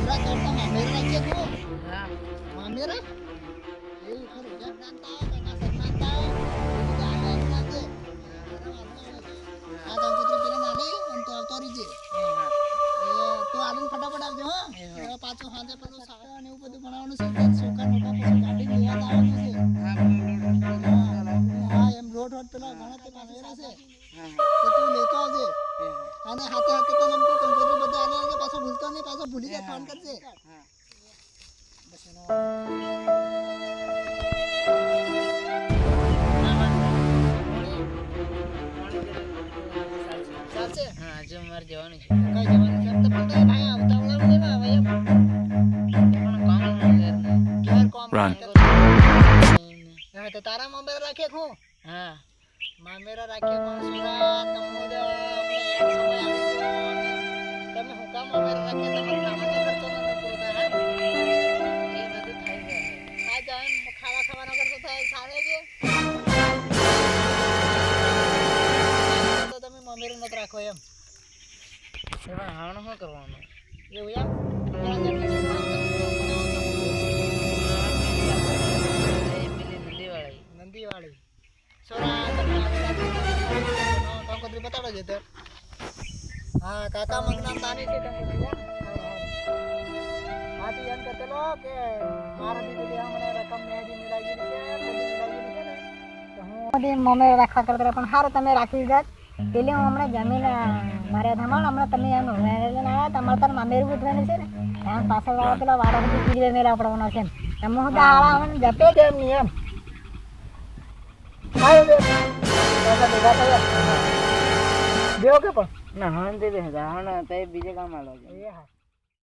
છોકરા કરતા મામેરા રાખીએ કો હા મામેરા એવું ખરું જાણતા કાકા સન્માનતા ગાલે નાજે આ કંકોત્રી પેલા ના લઈ અને તો આવતો રીજે તો આલન ફટાફટ આવજો હો પાછો હાજે પેલું સાડા ને એવું બધું બનાવવાનું છે ચોખા નોખા પછી ગાડી લેવા આવવાનું છે હા એમ રોડ પેલા ઘણા તે મામેરા છે તો તું લેતો આવજે અને હાથે હાથે તને એમ કંકોત્રી બધા આલે આવજે પાછો ભૂલતો નહીં પાછો ભૂલી જાય ફોન કરજે બસ એનો ચાલશે હા આજે મારે જવાનું છે કઈ જવાનું છે તો પણ ભાઈ આવતા આવવાનું લેવા હવે એમ પણ કામ ઘેર કોમ Run. હવે તો તારા મામેરા રાખે હું હા મામેરા રાખે પણ સુરા તમોદ આપણે એક સમય આવી ગયો તમે હું કામ મામેરા રાખે તમારે ખાવાનો ખર્ચો ન પૂરો થાય એ બધું થઈ જાય આ જાય ખાવાનો ખર્ચો થાય સારે છે તો તમે મામેરા નત રાખો એમ એમાં હાવણ શું કરવાનું એવું એમ ત્યાં જઈને શું કામ પેલી નદીવાળી નંદીવાળી સોરા તમે કંકોત્રી બતાડો છે તો હા કાકા મંગનામ તાની છે કંકોત્રી હા તો એમ કહેલો કે મારાથી પેલી હમણાં રકમ મેજી મિલાવી દીધી છે બધું મિલાવી દીધી છે ને તો હું બધી મમ્મી રાખવા કરતા પણ સારું તમે રાખી દીધા પેલી હું હમણાં જમીન મારે ધમાણ હમણાં તમે એમ લઈને આવ્યા તમારે તાર મામેરું ઉઠવાની છે ને એમ પાછળ વાળા પેલા વાળા બધી પીડી મેળા પડવાનો છે એમ હું તો આળા મને જપે છે એમ નહીં એમ હા ભેગા થયા બેવ કે પણ ના હણ દે હા તે બીજે કામ આલો એ હા